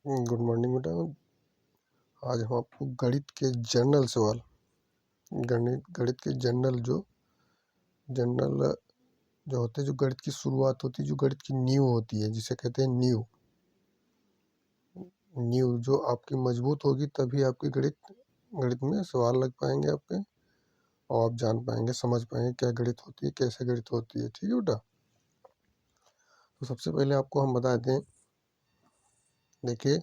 Good morning बेटा। आज हम आपको गणित के जनरल सवाल, गणित के जनरल जो होते हैं, जो गणित की शुरुआत होती है, जो गणित की नींव होती है, जिसे कहते हैं नींव जो आपकी मजबूत होगी तभी आपकी गणित में सवाल लग पाएंगे आपके, और आप जान पाएंगे, समझ पाएंगे क्या गणित होती है, कैसे गणित होती है। ठीक है बेटा। तो सबसे पहले आपको हम बता दें, देखिए,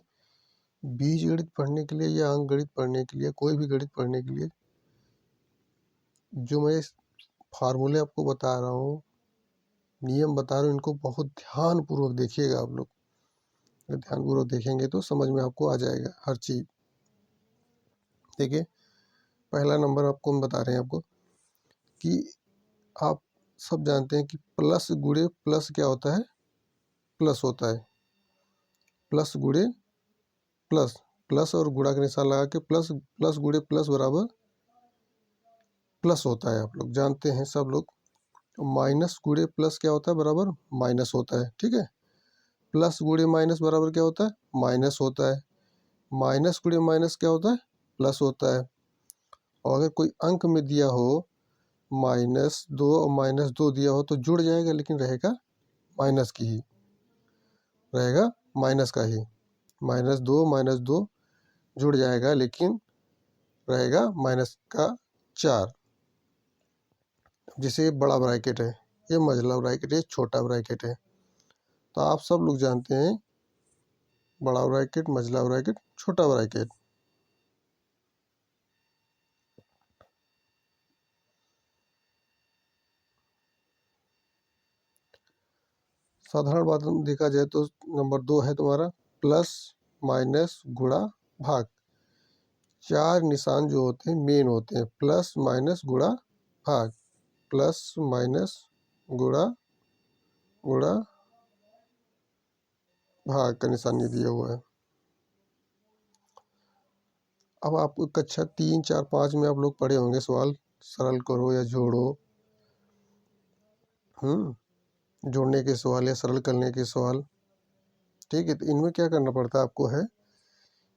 बीज गणित पढ़ने के लिए या अंक गणित पढ़ने के लिए, कोई भी गणित पढ़ने के लिए, जो मैं फार्मूले आपको बता रहा हूँ, नियम बता रहा हूँ, इनको बहुत ध्यानपूर्वक देखिएगा। आप लोग ध्यानपूर्वक देखेंगे तो समझ में आपको आ जाएगा हर चीज। देखिए, पहला नंबर आपको हम बता रहे हैं आपको कि आप सब जानते हैं कि प्लस गुणे प्लस क्या होता है, प्लस होता है। प्लस गुणे प्लस, प्लस और गुणा का निशान लगा के प्लस प्लस गुणे प्लस बराबर प्लस होता है, आप लोग जानते हैं सब लोग। माइनस गुणे प्लस क्या होता है, बराबर माइनस होता है। ठीक है। प्लस गुणे माइनस बराबर क्या होता है, माइनस होता है। माइनस गुणे माइनस क्या होता है, प्लस होता है। और अगर कोई अंक में दिया हो -2 और -2 दिया हो तो जुड़ जाएगा, लेकिन रहेगा माइनस की ही, रहेगा माइनस का ही। -2 जुड़ जाएगा, लेकिन रहेगा माइनस का 4। जिसे बड़ा ब्रैकेट है, ये मझला ब्रैकेट है, छोटा ब्रैकेट है। तो आप सब लोग जानते हैं बड़ा ब्रैकेट, मझला ब्रैकेट, छोटा ब्रैकेट। साधारण बात देखा जाए तो नंबर 2 है तुम्हारा प्लस माइनस गुणा भाग। 4 निशान जो होते हैं मेन होते हैं, प्लस माइनस गुणा भाग, प्लस माइनस गुणा गुणा भाग का निशान ये दिया हुआ है। अब आपको कक्षा 3, 4, 5 में आप लोग पढ़े होंगे सवाल सरल करो या जोड़ो, जोड़ने के सवाल या सरल करने के सवाल। ठीक है। तो इनमें क्या करना पड़ता है आपको है,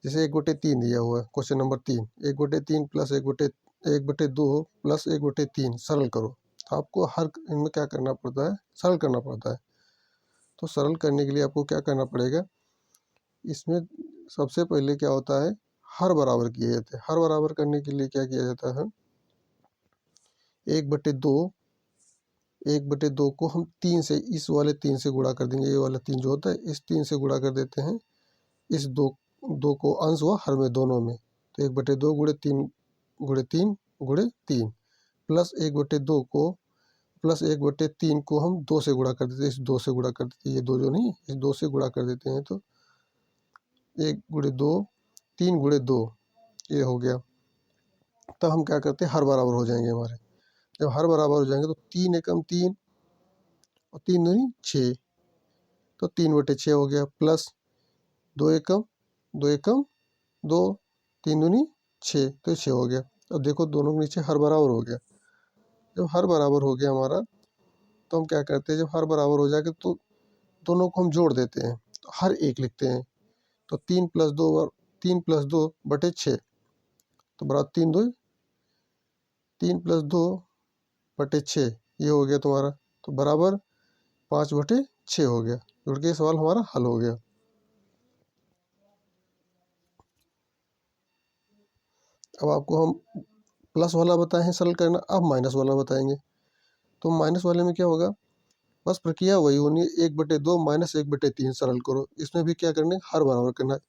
जैसे 1/3 दिया हुआ है, क्वेश्चन नंबर 3, 1/3 प्लस 1/2 प्लस 1/3 सरल करो। तो आपको हर इनमें क्या करना पड़ता है, सरल करना पड़ता है। तो सरल करने के लिए आपको क्या करना पड़ेगा, इसमें सबसे पहले क्या होता है, हर बराबर किए जाते हैं। हर बराबर करने के लिए क्या किया जाता है, 1/2 को हम 3 से, इस वाले 3 से गुणा कर देंगे। ये वाला 3 जो होता है, इस 3 से गुणा कर देते हैं। इस दो को अंश व हर में दोनों में, तो 1/2 गुणे 3 गुणे 3 गुणे 3 प्लस 1/2 को, प्लस 1/3 को हम 2 से गुणा कर देते हैं। इस 2 से गुणा कर देते हैं, ये 2 जो नहीं, इस 2 से गुणा कर देते हैं। तो 1/2 3 गुणे 2 ये हो गया। तब हम क्या करते हैं, हर बराबर हो जाएंगे हमारे। जब हर बराबर हो जाएंगे तो 3 एकम 3 और 3 दूनी 6, तो 3/6 हो गया, प्लस 2 एकम 2, 3 दूनी 6, तो 6 हो गया। अब देखो दोनों के नीचे हर बराबर हो गया। जब हर बराबर हो गया हमारा, तो हम क्या करते हैं, जब हर बराबर हो जाएगा तो दोनों को हम जोड़ देते हैं, तो हर एक लिखते हैं। तो 3 + 2 तो बराबर 3 + 2 ये हो गया तुम्हारा, तो बराबर 5/6 हो गया। जुड़ के सवाल हमारा हल हो गया। अब आपको हम प्लस वाला बताए हैं सरल करना, अब माइनस वाला बताएंगे। तो माइनस वाले में क्या होगा, बस प्रक्रिया वही होनी है, 1/2 माइनस 1/3 सरल करो। इसमें भी क्या करना है, हर बराबर करना है।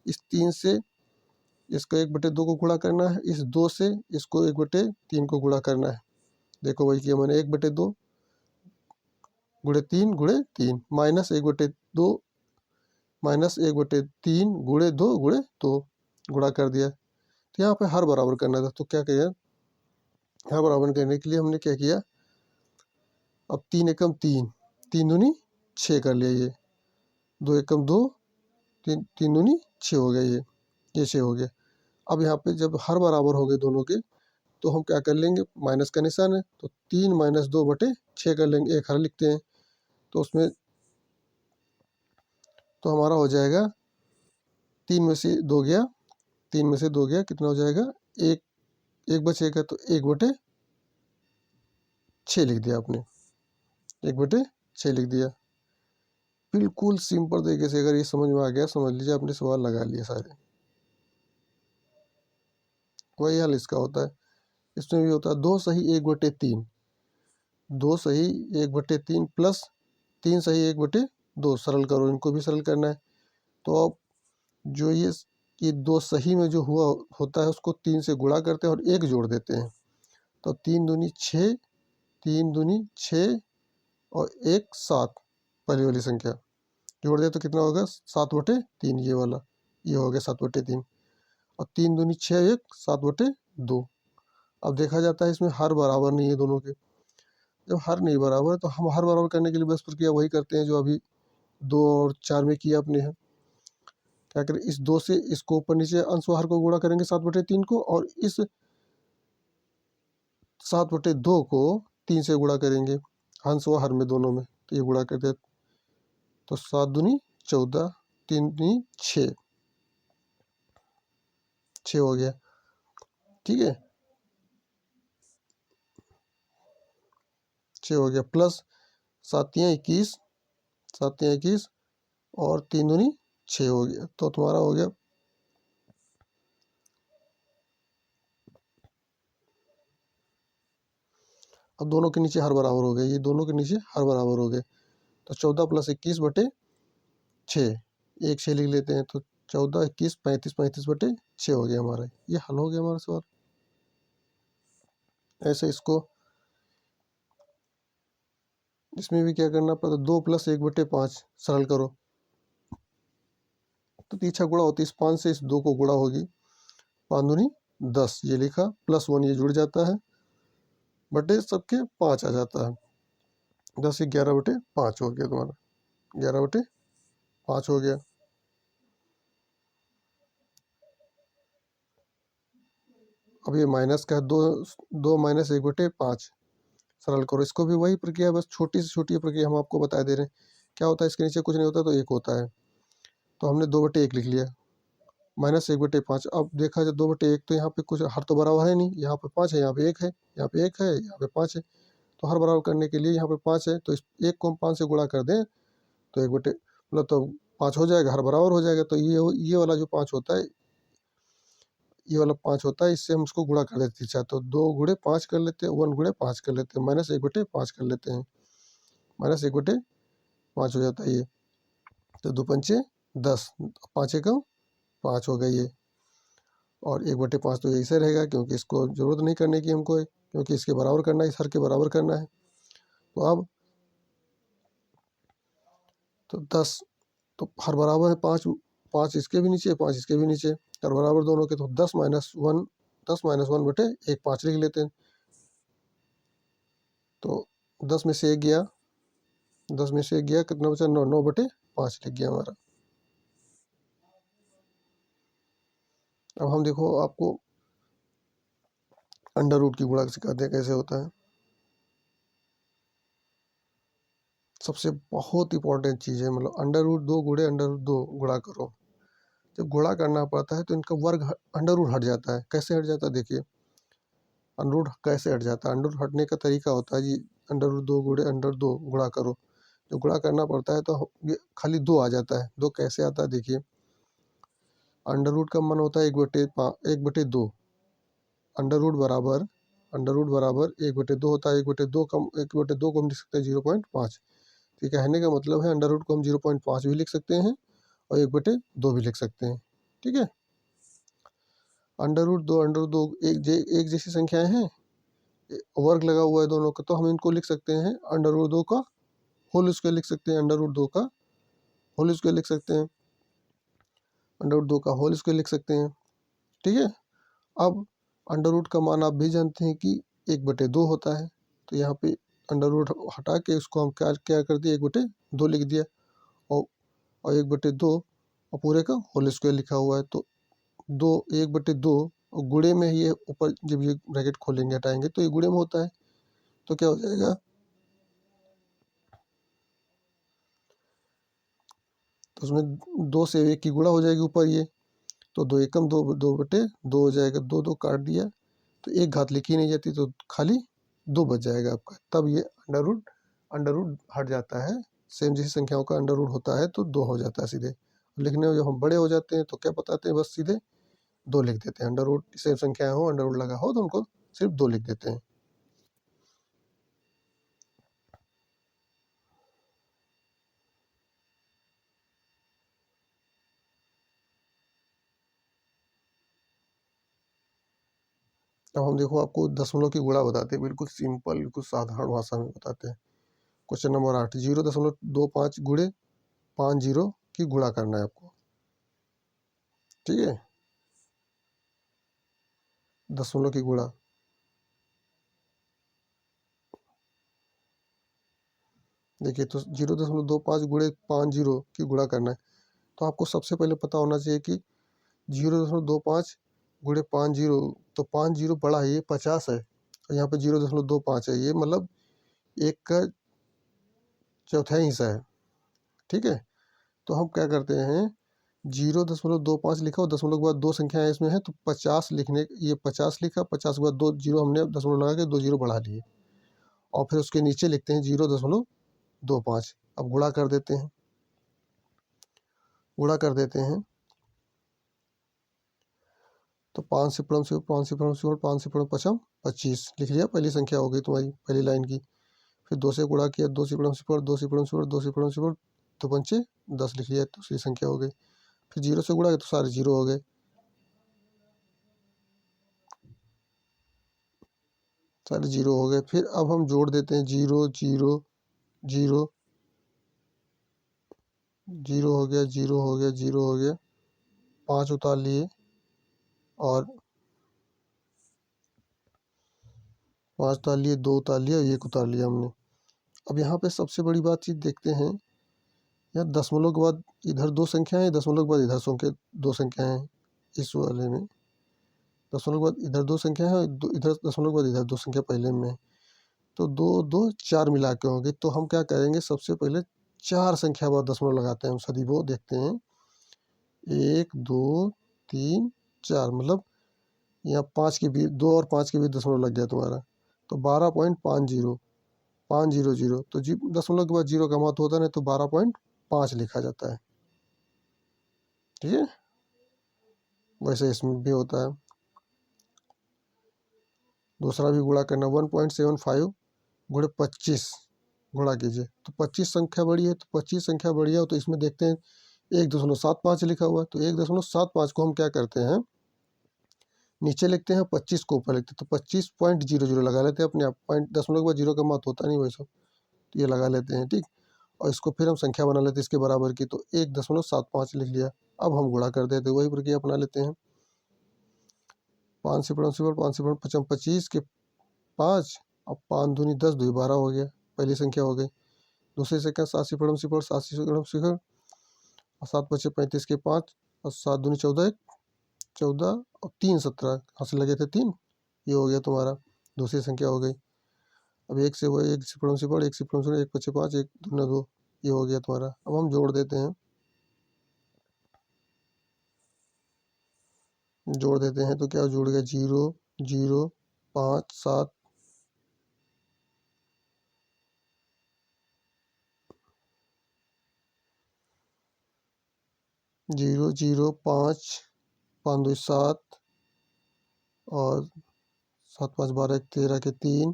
इस 3 से इसको 1/2 को गुणा करना है, इस 2 से इसको 1/3 को गुणा करना है। देखो वही किया मैंने, 1/2 गुणे 3 गुणे 3 -1/3 गुणे 2 गुणा कर दिया। तो यहाँ पे हर बराबर करना था, तो क्या किया, हर बराबर करने के लिए हमने क्या किया, अब 3 एकम 3, 3 दूनी 6 कर लिया। ये 2 एकम 2, 3 दूनी 6 हो गया। ये 6 हो गया। अब यहाँ पे जब हर बराबर हो गए दोनों के, तो हम क्या कर लेंगे, माइनस का निशान है, तो 3 - 2/6 कर लेंगे, एक हर लिखते हैं। तो उसमें तो हमारा हो जाएगा 3 में से 2 गया, 3 में से 2 गया, कितना हो जाएगा, एक, एक बचेगा, तो 1/6 लिख दिया आपने, 1/6 लिख दिया। बिल्कुल सिंपल तरीके से अगर ये समझ में आ गया, समझ लीजिए आपने सवाल लगा लिए सारे। वही हल इसका होता है। इसमें भी होता है 2 सही 1/3, 2 सही 1/3 प्लस 3 सही 1/2, सरल करो, इनको भी सरल करना है। तो अब जो ये 2 सही में जो हुआ होता है उसको 3 से गुणा करते हैं और 1 जोड़ देते हैं। तो 3 दूनी 6, 3 दूनी 6 और 1 7, पहली वाली संख्या जोड़ दे तो कितना होगा, 7/3, ये वाला, ये हो गया 7/3। और 3 दूनी 6, 1 7/2। अब देखा जाता है इसमें हर बराबर नहीं है दोनों के। जब हर नहीं बराबर है तो हम हर बराबर करने के लिए बस प्रक्रिया वही करते हैं जो अभी 2 और 4 में किया अपने है। क्या करें, इस 2 से इसको ऊपर नीचे अंश व हर को गुणा करेंगे 7/3 को, और इस 7/2 को 3 से गुणा करेंगे अंश व हर में दोनों में, तो ये गुणा करते हैं, तो 7 दूनी 14, 3 दूनी 6, 6 हो गया। ठीक है, 6 हो गया, प्लस 7 या 21, 7 या 21 और 3 दूनी 6 हो गया, तो तुम्हारा हो गया अब दोनों के नीचे हर बराबर हो गए, ये दोनों के नीचे हर बराबर हो गए, तो 14 + 21/6, एक 6 लिख लेते हैं, तो 14, 21, 35, 35/6 हो गया हमारा, ये हल हो गया हमारा सवाल। ऐसे इसको इसमें भी क्या करना पड़ता, 2 + 1/5 सरल करो, तो तीछा गुणा होती है, इस 5 से इस 2 को गुणा होगी, 5 दूनी 10, ये लिखा, +1 ये जुड़ जाता है, बटे सबके 5 आ जाता है, 10 से 11/5 हो गया तुम्हारा, 11/5 हो गया। अब ये माइनस का है, 2 - 1/5 सरल करो, इसको भी वही प्रक्रिया, बस छोटी से छोटी प्रक्रिया हम आपको बता दे रहे हैं। क्या होता है, इसके नीचे कुछ नहीं होता तो 1 होता है, तो हमने 2/1 लिख लिया, -1/5। अब देखा जाए 2/1, तो यहाँ पे कुछ हर तो बराबर है नहीं, यहाँ पे 5 है, यहाँ पे 1 है, यहाँ पे 1 है, यहाँ पे 5 है, तो हर बराबर करने के लिए यहाँ पे 5 है, तो इस 1 को हम 5 से गुणा कर दें तो 1 बटे मतलब तो 5 हो जाएगा, हर बराबर हो जाएगा, तो ये वाला जो 5 होता है, ये वाला 5 होता है, इससे हम उसको गुणा कर देते हैं, तो 2 गुणे 5 कर लेते हैं, 1 गुणे 5 कर लेते हैं, -1/5 कर लेते हैं, -1/5 हो जाता है ये, तो 2 पंचे 10, 5 एकम 5 हो गया ये, और 1/5 तो यही से रहेगा, क्योंकि इसको जरूरत नहीं करने की हमको, क्योंकि इसके बराबर करना है, इस हर के बराबर करना है। तो अब तो 10, तो हर बराबर है 5, 5 इसके भी नीचे, 5 इसके भी नीचे, हर बराबर दोनों के, तो 10 - 1, 10 - 1/1 5 लिख लेते हैं, तो 10 में से 1 गया, 10 में से 1 गया, कितना बचा, 9, 9/5 लिख गया हमारा। अब हम देखो आपको अंडर रूट की गुणा सिखाते हैं कैसे होता है। सबसे बहुत इंपॉर्टेंट चीज़ है, मतलब अंडर रूट 2 गुणे अंडर रूट 2 गुणा करो। जब गुणा करना पड़ता है तो इनका वर्ग अंडर रूट हट जाता है। कैसे हट जाता है, देखिए अंडर रूट कैसे हट जाता है। अंडर रूट हटने का तरीका होता है जी, अंडर रूट 2 गुणे अंडर 2 गुणा करो। जो गुणा करना पड़ता है तो ये खाली 2 आ जाता है। 2 कैसे आता है, देखिए अंडर रूट का मान होता है 1/2, अंडर रूट बराबर 1/2 होता है। 1/2 को हम लिख सकते हैं 0.5। तो कहने का मतलब है अंडर रूट को हम 0.5 भी लिख सकते हैं और 1/2 भी लिख सकते हैं। ठीक है, अंडर रूट 2 एक जैसी संख्याएं हैं, वर्ग लगा हुआ है दोनों का, तो हम इनको लिख सकते हैं अंडर रूट 2 का होल स्क्वायर लिख सकते हैं, अंडर रूट 2 का होल स्क्वायर लिख सकते हैं, अंडर रूट 2 का होल स्क्वायर लिख सकते हैं। ठीक है, अब अंडर रूट का मान आप भी जानते हैं कि 1/2 होता है, तो यहाँ पे अंडर रूट हटा के उसको हम क्या क्या कर दिए, 1/2 लिख दिया, और 1/2 और पूरे का होल स्क्वायर लिखा हुआ है, तो 1/2 और गुणे में ये ऊपर जब ये ब्रैकेट खोलेंगे हटाएंगे तो ये गुणे में होता है, तो क्या हो जाएगा, तो उसमें 2 से 1 की गुणा हो जाएगी ऊपर ये, तो 2 एकम 2 2 बटे 2 हो जाएगा, 2 2 काट दिया तो एक घात लिखी नहीं जाती तो खाली 2 बच जाएगा आपका, तब ये अंडर रूट हट जाता है। सेम जैसी संख्याओं का अंडर रूट होता है तो 2 हो जाता है सीधे। लिखने में जब हम बड़े हो जाते हैं तो क्या बताते हैं, बस सीधे 2 लिख देते हैं। अंडर रूट सेम संख्याएं हो, अंडर रूट लगा हो तो उनको सिर्फ 2 लिख देते हैं। अब हम देखो आपको दशमलव की गुणा बताते हैं, बिल्कुल सिंपल, बिल्कुल साधारण भाषा में बताते हैं। क्वेश्चन नंबर 8, 0.25 गुणे 5 जीरो की गुणा करना है आपको, ठीक है। दशमलव की गुणा, देखिए तो 0.25 गुणे 5 जीरो की गुणा करना है, तो आपको सबसे पहले पता होना चाहिए कि 0.25 गुणे 5 जीरो, तो 5 जीरो बड़ा है, ये 50 है, और यहाँ पे 0.25 है, ये मतलब एक का चौथाई हिस्सा है, ठीक है। तो हम क्या करते हैं, 0.25 लिखा और दशमलव के बाद 2 संख्याएं इसमें है तो 50 लिखने, ये 50 लिखा, 50 के बाद 2 जीरो हमने दशमलव लगा के 2 जीरो बढ़ा लिए, और फिर उसके नीचे लिखते हैं 0.25। अब गुणा कर देते हैं, गुणा कर देते हैं तो 5 से पड़म से 5 से पड़म से 5 से पड़म पचम 25 लिख लिया, पहली संख्या हो गई तुम्हारी पहली लाइन की। फिर 2 से गुणा किया, 2 से पड़म से पड़, 2 से पड़म से पड़, 2 से पड़म से पड़, तो पंचे 10 लिख लिया, दूसरी संख्या हो गई। फिर 0 से गुणा किया तो सारे 0 हो गए, सारे 0 हो गए। फिर अब हम जोड़ देते हैं 0 0 0, 0 हो गया, 0 हो गया, 0 हो गया, 5 उतार लिए और 5 उतार लिए, 2 उतार लिया, 1 उतार लिया हमने। अब यहाँ पे सबसे बड़ी बात चीज़ देखते हैं, यहाँ दशमलव के बाद इधर 2 संख्याएं, दशमलव के बाद इधर दो संख्याएं हैं, इस वाले में दशमलव के बाद इधर 2 संख्या है, इधर दशमलव के बाद इधर 2 संख्या पहले में है, तो 2 2 4 मिला के होंगे। तो हम क्या करेंगे, सबसे पहले 4 संख्या बाद दशमलव लगाते हैं, हम सदी वो देखते हैं 1 2 3 4, मतलब यहाँ 5 के बीच 2 और 5 के बीच दशमलव लग गया तुम्हारा, तो 12.50 500, तो जी दशमलव के बाद जीरो का महत्व होता है, नहीं तो 12.5 लिखा जाता है, ठीक है। वैसे इसमें भी होता है। दूसरा भी गुणा करना, 1.75 गुणे 25 गुणा कीजिए, तो 25 संख्या बड़ी है, तो 25 संख्या बड़ी है तो इसमें देखते हैं 1.75 लिखा हुआ है, तो 1.75 को हम क्या करते हैं, नीचे लिखते हैं, 25 को ऊपर लिखते हैं, तो 25.00 लगा लेते हैं अपने आप, पॉइंट दशमलव के बाद जीरो का महत्व होता नहीं वैसा, तो ये लगा लेते हैं, ठीक। और इसको फिर हम संख्या बना लेते हैं इसके बराबर की, तो 1.75 लिख लिया। अब हम गुणा कर देते, वही प्रक्रिया अपना लेते हैं, 5 से पड़ोसी पर 5 से पड़ पचम 25 के 5, अब 5 दूनी 10, 2 12 हो गया, पहली संख्या हो गई। दूसरी संख्या 7 से पड़म से पड़ 7 से पड़म से और 7 बचे 35 के 5, और 7 दूनी 14, 14 और 3 17, यहाँ से लगे थे 3, ये हो गया तुम्हारा दूसरी संख्या हो गई। अब 1 से वो 1 से पड़ोम से पड़, 1 से पड़ोम से 1 बचे 5, 1 दूना 2, ये हो गया तुम्हारा। अब हम जोड़ देते हैं, जोड़ देते हैं तो क्या जुड़ गया, 0 0 5 7, 0 0 5 5 2 7 और 7 5 12 1 13 के 3,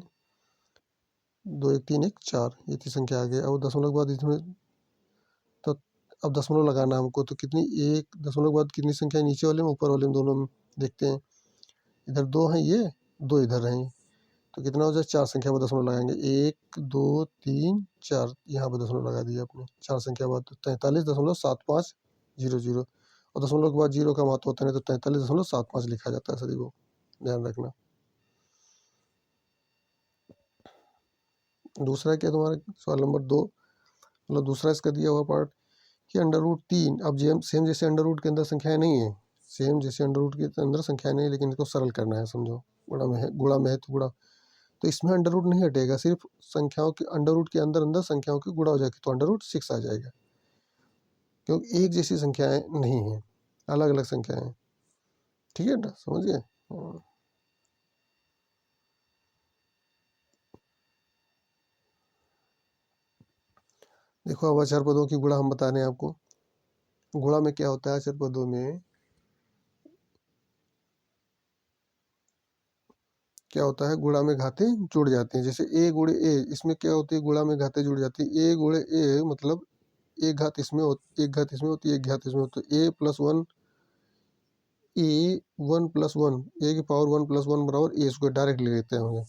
2 1 3 1 4, ये तीन संख्या आ गई। अब दशमलव के बाद इसमें, तो अब दशमलव लगाना है हमको, तो कितनी, एक दशमलव के बाद कितनी संख्या नीचे वाले में ऊपर वाले में दोनों में देखते हैं, इधर 2 हैं, ये 2 इधर हैं, तो कितना हो जाए, 4 संख्या पर दशमलव लगाएंगे, 1 2 3 4, यहाँ पर दशमलव लगा दिया अपने 4 संख्या बाद, तो 43.7500, और दशमलव के बाद जीरो का महत्व होता है, तो 43.75 लिखा जाता है, सभी को ध्यान रखना। दूसरा क्या तुम्हारा सवाल नंबर 2, मतलब दूसरा इसका दिया हुआ पार्ट कि अंडर रूट 3, अब सेम जैसे अंडर रूट के अंदर संख्याएं नहीं है, सेम जैसे अंडर रूट के अंदर संख्याएं नहीं है, लेकिन इसको सरल करना है, समझो, गुणा में है तो गुणा, तो इसमें अंडर रूट नहीं हटेगा, सिर्फ संख्याओं के अंडर रूट के अंदर अंदर संख्याओं की गुणा हो जाएगी, तो अंडर रूट 6 आ जाएगा, क्योंकि एक जैसी संख्याएं नहीं है, अलग अलग संख्याएं हैं। ठीक है ना, समझ गए। हाँ। देखो अब अचर पदों की गुणा हम बता रहे हैं आपको। गुणा में क्या होता है, अचर पदों में क्या होता है, गुणा में घातें जुड़ जाती हैं। जैसे ए गुणे ए, इसमें क्या होती है, गुणा में घातें जुड़ जाती है। ए गुणे ए मतलब एक घात इसमें एक घात इसमें होती है, एक घात इसमें होती है। ए प्लस वन, ए वन प्लस वन, ए की पावर वन प्लस वन बराबर ए स्क्वायर डायरेक्ट ले लेते हैं हम लोग।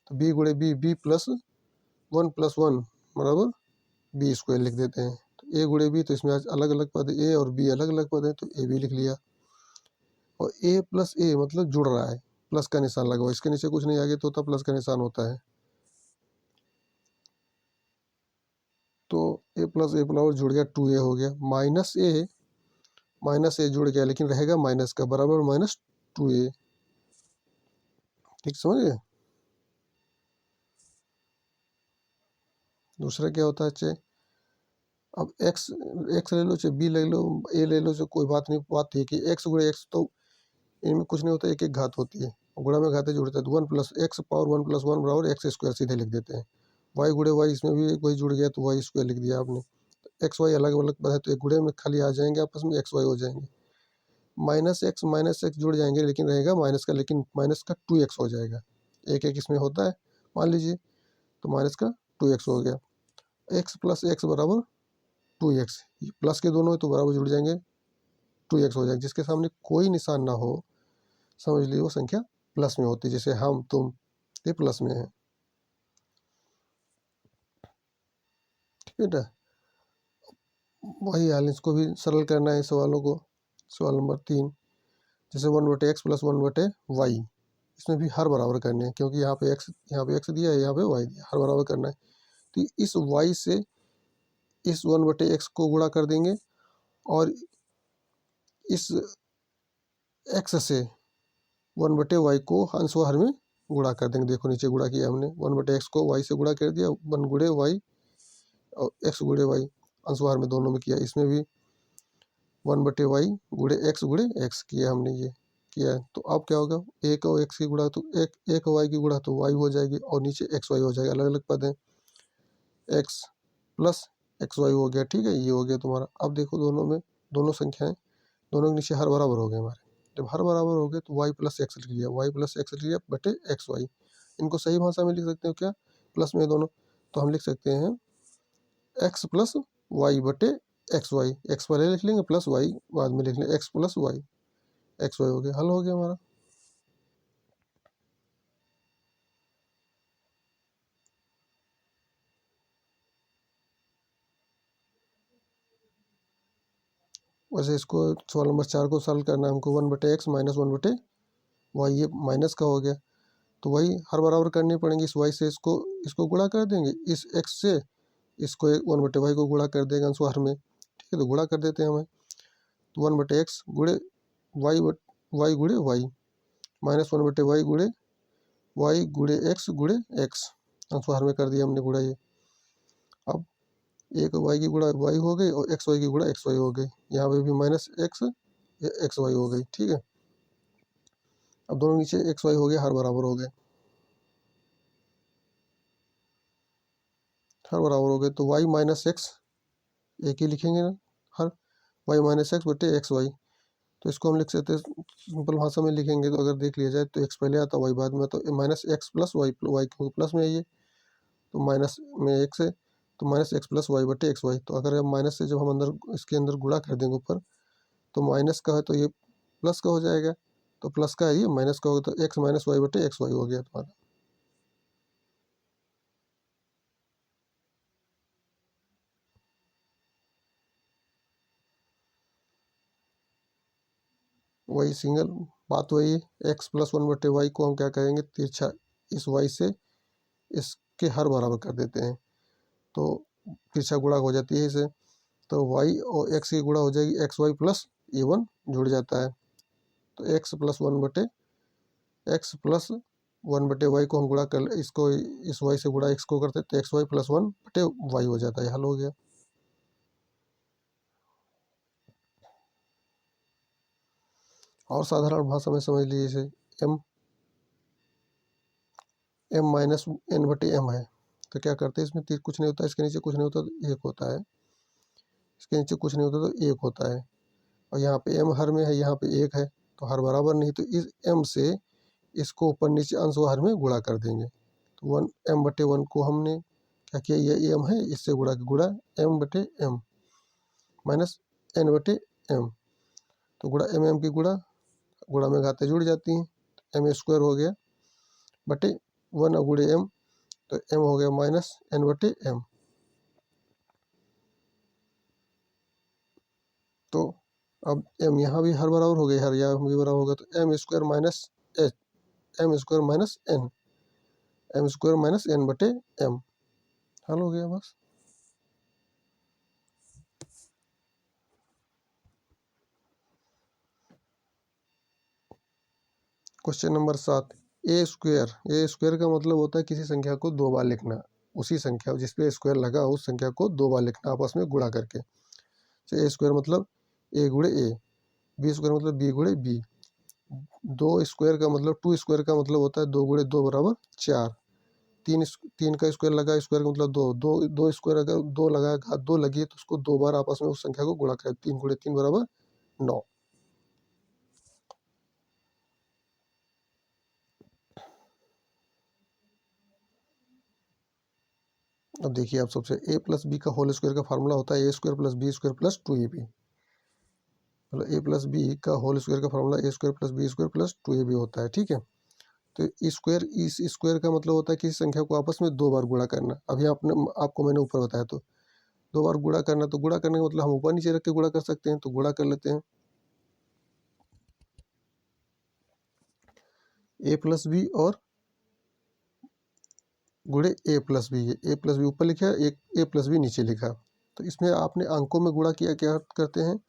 तो बी गुणे बी, बी प्लस वन बराबर बी स्क्वायर लिख देते हैं। तो ए गुणे बी, तो इसमें अलग अलग पद है, ए और बी अलग अलग पद है, तो ए भी लिख लिया। और ए प्लस ए मतलब जुड़ रहा है, प्लस का निशान लगा हुआ, इसके नीचे कुछ नहीं आगे तो होता, प्लस का निशान होता है। तो ए प्लस ए बराबर जुड़ गया, टू ए हो गया। माइनस ए जुड़ गया, लेकिन रहेगा माइनस का, बराबर माइनस टू ए। ठीक समझ गए। दूसरा क्या होता है, चाहे अब एक्स एक्स ले लो, चाहे बी ले लो, ए ले लो, चाहे कोई बात नहीं, बात है कि एक्स गुणे एक्स, तो इनमें कुछ नहीं होता, एक एक घात होती है, गुणा में घातें जुड़ते हैं। तो one plus x power one plus one बराबर एक्स स्क्वायर सीधे लिख देते हैं। वाई गुणे वाई, इसमें भी वही जुड़ गया, तो वाई स्क्वायर लिख दिया आपने। एक्स वाई अलग अलग है, तो एक गुणे में खाली आ जाएंगे आपस में, एक्स वाई हो जाएंगे। माइनस एक्स जुड़ जाएंगे, लेकिन रहेगा माइनस का, लेकिन माइनस का टू एक्स हो जाएगा। एक एक इसमें होता है, मान लीजिए, तो माइनस का टू एक्स हो गया। एक्स प्लस एक्स बराबर टू एक्स, प्लस के दोनों है तो बराबर जुड़ जाएंगे, टू एक्स हो जाएगा। जिसके सामने कोई निशान ना हो, समझ लीजिए वो संख्या प्लस में होती है। जैसे हम तुम, ये प्लस में है। ठीक है ना, वही हाल, इसको भी सरल करना है सवालों को। सवाल नंबर 3, जैसे वन बटे एक्स प्लस वन बटे वाई, इसमें भी हर बराबर करने हैं, क्योंकि यहाँ पे एक्स दिया है, यहाँ पे वाई दिया, हर बराबर करना है। तो इस वाई से इस वन बटे एक्स को गुणा कर देंगे, और इस एक्स से वन बटे वाई को अंश व हर में गुणा कर देंगे। देखो नीचे गुणा किया हमने, वन बटे एक्स को वाई से गुणा कर दिया, वन गुणे वाई और एक्स गुणे वाई, अंश व हर में दोनों में किया। इसमें भी वन बटे वाई गुणे एक्स किया हमने, ये किया है। तो अब क्या होगा, एक और एक्स की गुणा, तो एक वाई की गुणा तो वाई हो जाएगी, और नीचे एक्स वाई हो जाएगा, अलग अलग पद है। एक्स प्लस एक्स वाई हो गया, ठीक है, ये हो गया तुम्हारा। अब देखो दोनों में, दोनों संख्याएं, दोनों के नीचे हर बराबर हो गए हमारे। जब हर बराबर हो गए तो वाई प्लस एक्स लिख लिया, वाई प्लस एक्स लिख लिया बटे एक्स वाई। इनको सही भाषा में लिख सकते हो क्या, प्लस में दोनों, तो हम लिख सकते हैं एक्स प्लस वाई बटे एक्स वाई। एक्स पहले लिख लेंगे, प्लस वाई बाद में लिख लेंगे, x plus y, x y हो गया, हल हो गया हमारा। वैसे इसको सवाल नंबर 4 को सॉल्व करना है हमको, वन बटे एक्स माइनस वन बटे वाई, ये माइनस का हो गया, तो वही हर बराबर करनी पड़ेंगे। इस वाई से इसको इसको गुणा कर देंगे, इस एक्स से इसको वन बटे वाई को गुणा कर देंगे अंश हर में। ठीक है, तो गुणा कर देते हैं हमें, तो वन बटे एक्स गुणे वाई वाई गुणे वाई, माइनस वन बटे वाई गुणे एक्स, अंश हर में कर दिया हमने गुणा ये। अब एक वाई की गुणा वाई हो गई, और एक्स वाई की गुणा एक्स वाई हो गई, यहाँ पे भी माइनस एक्स एक्स वाई हो गई। ठीक है, अब दोनों नीचे एक्स वाई हो गए, हर बराबर हो गए, हर बराबर हो गए, तो वाई माइनस एक्स एक ही लिखेंगे ना, हर वाई माइनस एक्स बटे एक्स वाई। तो इसको हम लिख सकते हैं, सिंपल भाषा में लिखेंगे तो अगर देख लिया जाए, तो एक्स पहले आता वाई बाद में, तो minus x plus y, y क्योंकि प्लस में है ये, तो माइनस में एक्स है, तो माइनस एक्स प्लस वाई बटे एक्स वाई। तो अगर हम माइनस से जब हम अंदर इसके अंदर गुणा कर देंगे ऊपर, तो माइनस का है तो ये प्लस का हो जाएगा, तो प्लस का है ये माइनस का होगा, तो एक्स माइनस वाई बटे एक्स वाई हो गया तुम्हारा। वही सिंगल बात वही है, एक्स प्लस वन बटे वाई को हम क्या करेंगे, तिरछा इस वाई से इसके हर बराबर कर देते हैं, तो तिरछा गुणा हो जाती है इसे, तो वाई और एक्स की गुणा हो जाएगी, एक्स वाई प्लस ये वन जुड़ जाता है, तो एक्स प्लस वन बटे वाई को हम गुणा कर इसको, इस वाई से गुणा एक्स को करते हैं, तो एक्स वाई प्लस वन बटे वाई हो जाता है, हल हो गया। और साधारण भाषा में समझ लीजिए, जैसे m माइनस एन बटे एम है, तो क्या करते हैं, इसमें कुछ नहीं होता, इसके नीचे कुछ नहीं होता तो एक होता है, इसके नीचे कुछ नहीं होता तो एक होता है, और यहाँ पे m हर में है, यहाँ पे एक है, तो हर बराबर नहीं, तो इस m से इसको ऊपर नीचे अंश व हर में गुणा कर देंगे। तो 1m/1 को हमने क्या किया, ये m है, इससे गुणा m/m माइनस n/m, तो गुणा m की गुणा में घातें जुड़ जाती हैं, m² हो गया बटे 1 गुणे m, तो m हो गया माइनस n/m। तो अब m यहाँ भी हर बराबर हो गई, हर यहाँ भी बराबर होगा, तो m² minus n, m² minus n/m, हल हो गया बस। क्वेश्चन नंबर 7, ए स्क्वायर का मतलब होता है किसी संख्या को दो बार लिखना, उसी संख्या जिसपे स्क्वायर लगा उस संख्या को दो बार लिखना आपस में गुणा करके। तो ए² मतलब a गुणे a, b² मतलब b गुणे b, दो स्क्वायर का मतलब टू स्क्वायर का मतलब होता है 2 गुणे 2 बराबर 4, तीन का स्क्वायर लगा, स्क्वायर का मतलब दो स्क्वायर अगर दो लगा, घात दो लगी है तो उसको दो बार आपस में उस संख्या को गुणा करें, 3 गुणे 3 बराबर 9। अब देखिए आप सबसे, a प्लस बी का होल स्क्वायर का फार्मूला होता है a² plus b² plus 2ab, मतलब a प्लस बी का होल स्क्वायर का formula a² plus b² plus 2ab होता है, ठीक है। तो इस स्क्वायर का मतलब होता है किसी संख्या को आपस में दो बार गुणा करना। अभी आपको मैंने ऊपर बताया, तो दो बार गुणा करना, तो गुणा करने का मतलब हम ऊपर नीचे रख के गुणा कर सकते हैं, तो गुणा कर लेते हैं, a प्लस बी और गुणे a plus b, a plus b ऊपर लिखा, एक a प्लस बी नीचे लिखा। तो इसमें आपने अंकों में गुणा किया, क्या करते हैं,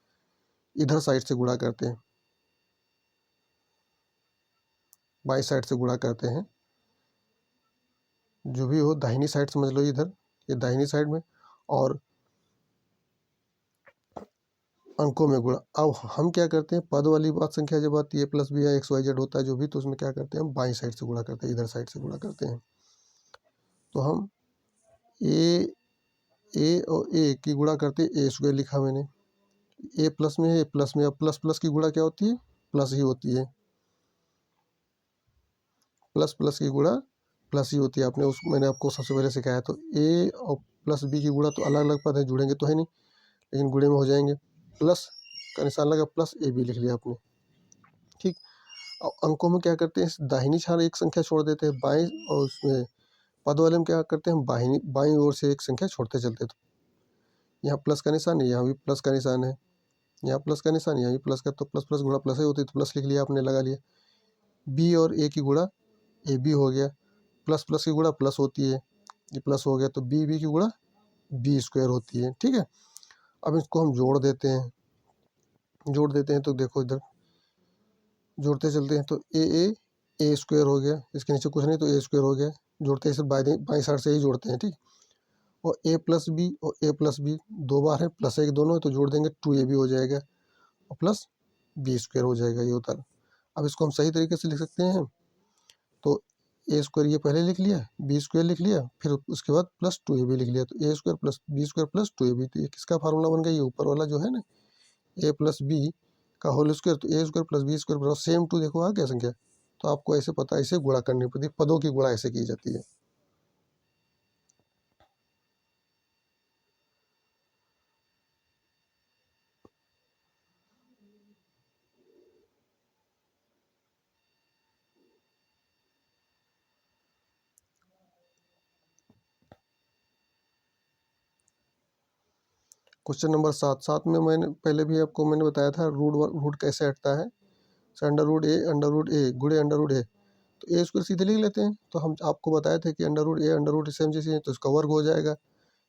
इधर साइड से गुणा करते हैं, बाई साइड से गुणा करते हैं, जो भी हो दाहिनी साइड समझ लो इधर, ये दाहिनी साइड में, और अंकों में गुणा। अब हम क्या करते हैं, पद वाली बात संख्या जब आती है प्लस बी या XYZ होता है जो भी, तो उसमें क्या करते हैं, हम बाई साइड से गुणा करते हैं, इधर साइड से गुणा करते हैं। तो हम ए और ए की गुणा करते हैं, a² लिखा मैंने, a प्लस में है, प्लस में, अब प्लस प्लस की गुणा क्या होती है, प्लस ही होती है, प्लस प्लस की गुणा प्लस ही होती है, मैंने आपको सबसे पहले सिखाया। तो a और प्लस b की गुणा तो अलग अलग पद है, जुड़ेंगे तो है नहीं, लेकिन गुणे में हो जाएंगे, प्लस का निशान लगा, प्लस ab लिख लिया आपने, ठीक। और अंकों में क्या करते हैं, दाहिनी छार एक संख्या छोड़ देते हैं बाएं, और उसमें पद वाले में क्या करते हैं, बाईं ओर से एक संख्या छोड़ते चलते। तो यहाँ प्लस का निशान है, यहाँ भी प्लस का निशान है, यहाँ प्लस का निशान, यहाँ भी प्लस का, तो प्लस प्लस गुणा प्लस ही होती है, तो प्लस लिख लिया आपने, लगा लिया। बी और ए की गुणा ए बी हो गया, प्लस प्लस की गुणा प्लस होती है, ये प्लस हो गया, तो बी की गुणा b² होती है, ठीक है। अब इसको हम जोड़ देते हैं, तो देखो इधर जोड़ते चलते हैं, तो a² हो गया, इसके नीचे कुछ नहीं, तो a² हो गया, जोड़ते हैं, बाई साइड से ही जोड़ते हैं, ठीक। और a प्लस बी और a प्लस बी दो बार है, प्लस एक दोनों है, तो जोड़ देंगे 2ab हो जाएगा, और प्लस b² हो जाएगा, ये होता है। अब इसको हम सही तरीके से लिख सकते हैं, तो a² ये पहले लिख लिया, b² लिख लिया, फिर उसके बाद प्लस 2ab लिख लिया, तो a² plus b² plus 2ab, तो ये किसका फार्मूला बन गया, ये ऊपर वाला जो है ना, a प्लस बी का होल स्क्वायर, तो a² प्लस b² बराबर सेम टू, देखो आ गया संख्या। तो आपको ऐसे पता है, ऐसे गुणा करनी पड़ती है, पदों की गुणा ऐसे की जाती है। क्वेश्चन नंबर 7 में मैंने पहले भी आपको मैंने बताया था, रूट कैसे हटता है, अंडर रूट ए गुणे अंडर रूट ए, तो a² सीधे लिख लेते हैं। तो हम आपको बताए थे कि अंडर रूट सेम जैसे है, तो इसका वर्ग हो जाएगा,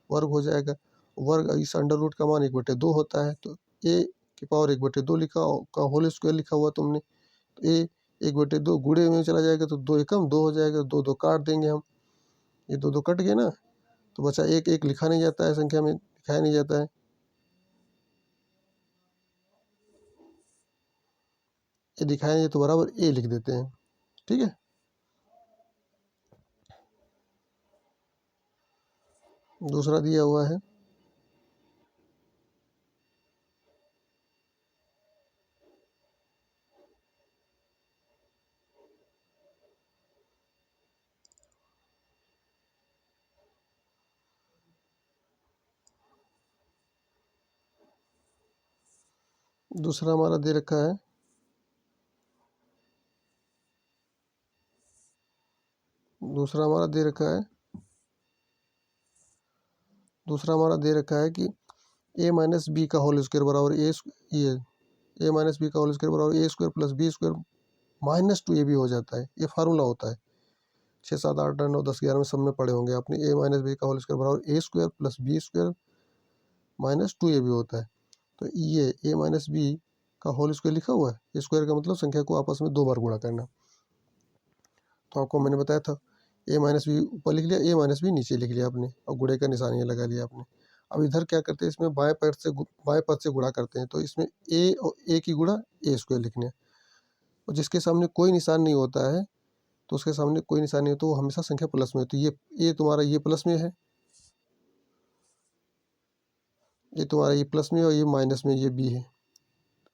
वर्ग इस अंडर रूट का मान 1/2 होता है, तो a की पावर 1/2 लिखा का होल स्क्वायर लिखा हुआ तुमने, तो a 1/2 गुणे में चला जाएगा, तो 2 एकम 2 हो जाएगा, 2 2 काट देंगे हम, ये 2 2 कट गए ना, तो बचा एक, एक लिखा नहीं जाता है, संख्या में दिखाया नहीं जाता है, ये दिखाएं ये तो बराबर ए लिख देते हैं, ठीक है। दूसरा दिया हुआ है दूसरा हमारा दे रखा है दूसरा हमारा दे रखा है दूसरा हमारा दे रखा है कि ए माइनस बी का होल स्क्वायर बराबर ये ए माइनस बी का होल स्क्वायर बराबर A square plus B square minus two A B हो जाता है। ये फार्मूला होता है, 6, 7, 8, 9, 10, 11 में सब में पढ़े होंगे आपने। ए माइनस बी का होल स्क्वायर बराबर A square plus B square minus two A B होता है। तो ये ए माइनस बी का होल स्क्वायर लिखा हुआ है, स्क्वायर का मतलब संख्या को आपस में 2 बार गुणा करना। तो आपको मैंने बताया था ए माइनस बी ऊपर लिख लिया, ए माइनस बी नीचे लिख लिया आपने, और गुणे का निशान ये लगा लिया आपने। अब इधर क्या करते हैं, इसमें बाएं पद से गुणा करते हैं। तो इसमें ए और ए की गुणा ए स्क्वायर लिखने हैं, और जिसके सामने कोई निशान नहीं होता है तो उसके सामने कोई निशान नहीं हो तो वो हमेशा संख्या प्लस में है। तो ये तुम्हारा ये प्लस में है, ये तुम्हारा ये प्लस में है, और ये माइनस में ये बी है।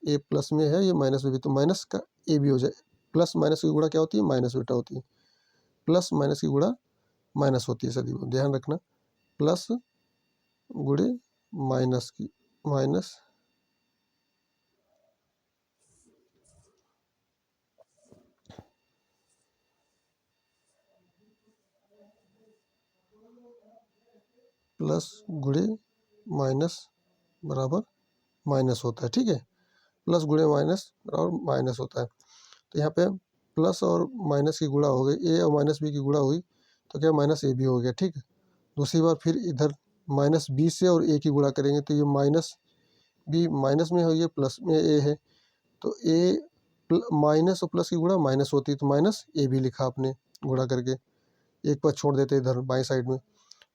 ए प्लस में है, ये माइनस में भी, तो माइनस का ए भी हो जाए। प्लस माइनस की गुणा क्या होती है, माइनस बेटा होती है। प्लस माइनस की गुणा माइनस होती है, सदी ध्यान रखना। प्लस गुणे माइनस की माइनस प्लस गुणे माइनस बराबर माइनस होता है, ठीक है। प्लस गुणे माइनस बराबर माइनस होता है। तो यहाँ पे प्लस और माइनस की गुणा हो गई, ए और माइनस बी की गुणा हुई तो क्या माइनस ए बी हो गया, ठीक है। दूसरी बार फिर इधर माइनस बी से और ए की गुणा करेंगे तो ये माइनस बी माइनस में हो, ये प्लस में ए है। तो ए माइनस और प्लस की गुणा माइनस होती है, तो माइनस ए बी लिखा आपने गुणा करके। एक पद छोड़ देते इधर बाई साइड में।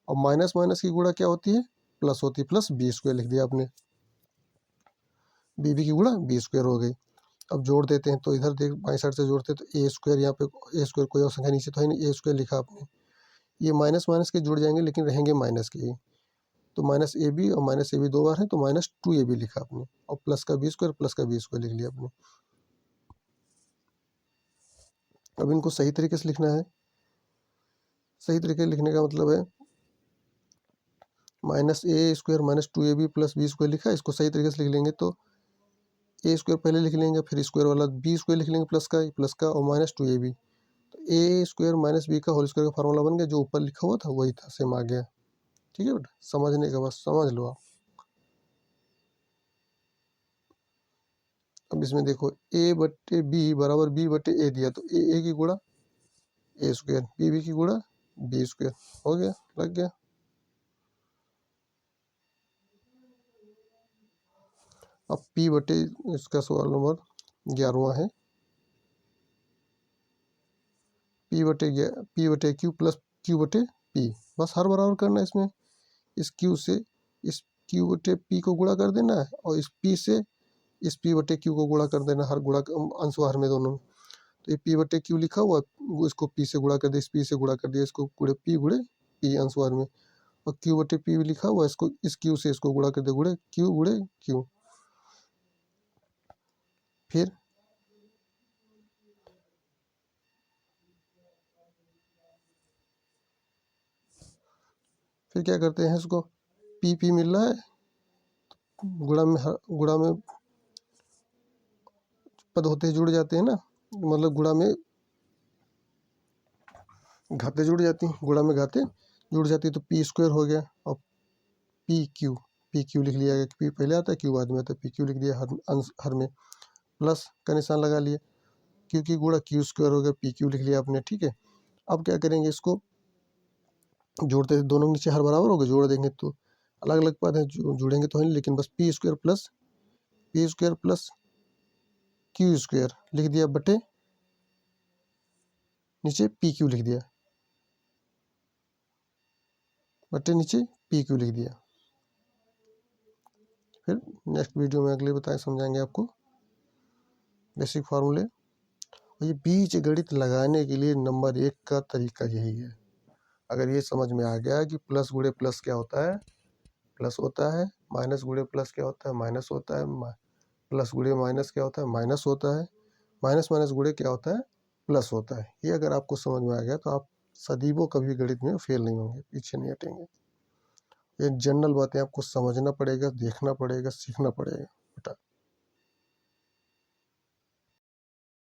और माइनस माइनस की गुणा क्या होती है, प्लस होती है, प्लस बी स्क्वायर लिख दिया आपने। बी की गुणा बी स्क्वायर हो गई। अब जोड़ देते हैं, तो इधर देख बाई साइड से जोड़ते हैं तो ए स्क्वायर, यहाँ पे ए स्क्वायर कोई और संख्या नीचे तो है नहीं, ए स्क्वायर लिखा आपने। ये माइनस माइनस के जुड़ जाएंगे लेकिन रहेंगे माइनस के ही। तो माइनस ए बी और माइनस ए बी 2 बार है तो माइनस टू ए बी लिखा आपने, और प्लस का बी स्क्वायर प्लस का बी स्क्वायर लिख लिया आपने। अब इनको सही तरीके से लिखना है। सही तरीके से लिखने का मतलब है minus a square minus two A b plus B square लिखा है, इसको सही तरीके से लिख लेंगे तो ए स्क्वायर पहले लिख लेंगे, फिर स्क्वायर वाला बी स्क्वायर लिख लेंगे प्लस का और माइनस टू ए बी। तो ए स्क्वायर माइनस बी का होल स्क्वायर का फार्मूला बन गया, जो ऊपर लिखा हुआ था वही था, सेम आ गया। ठीक है बेटा, समझने का बस समझ लो आप। अब इसमें देखो ए बट्टे बी बराबर बी बट्टे ए दिया, तो ए की गुणा ए स्क्वायर, बी की गुणा बी स्क्वायर हो गया, लग गया। अब पी बटे इसका सवाल नंबर 11वां है, पी बटे क्यू प्लस क्यू बटे पी। बस हर बराबर करना है इसमें। इस क्यू से इस क्यू बटे पी को गुणा कर देना है, और इस पी से इस पी बटे क्यू को गुणा कर देना, हर गुणा अंशवार में दोनों में। तो ये पी बटे क्यू लिखा हुआ, इसको पी से गुणा कर दिया, इस पी से गुणा कर दिया, इसको गुणे पी अंशवार में। और क्यू बटे पी लिखा हुआ, इसको इस क्यू से इसको गुणा कर दिया, गुणे क्यू। फिर क्या करते हैं, इसको पी मिल रहा है, गुणा में पद होते जुड़ जाते हैं ना, मतलब गुणा में घाते जुड़ जाती हैं, गुणा में घाते जुड़ जाती है, तो पी स्क्वायर हो गया। और पी क्यू लिख लिया गया, पी पहले आता है क्यू बाद में आता है, पी क्यू लिख दिया हर में, प्लस का निशान लगा लिया। क्यू की गुणा क्यू स्क्वायर हो गया, पी क्यू लिख लिया आपने, ठीक है। अब क्या करेंगे, इसको जोड़ते दोनों नीचे हर बराबर हो गए, जोड़ देंगे तो अलग अलग पद है, जुड़ेंगे तो है नहीं, लेकिन बस P square plus Q square लिख दिया बटे नीचे पी क्यू लिख दिया, बटे नीचे पी क्यू लिख दिया। फिर नेक्स्ट वीडियो में अगले बताए समझाएंगे आपको। बेसिक फार्मूले। ये बीज गणित लगाने के लिए नंबर 1 का तरीका यही है। अगर ये समझ में आ गया कि प्लस गुणे प्लस क्या होता है, प्लस होता है, माइनस गुणे प्लस क्या होता है, माइनस होता है, प्लस गुणे माइनस क्या होता है, माइनस होता है, माइनस माइनस गुणे क्या होता है, प्लस होता है। ये अगर आपको समझ में आ गया तो आप सदैव कभी गणित में फेल नहीं होंगे, पीछे नहीं हटेंगे। ये जनरल बातें आपको समझना पड़ेगा, देखना पड़ेगा, सीखना पड़ेगा बेटा।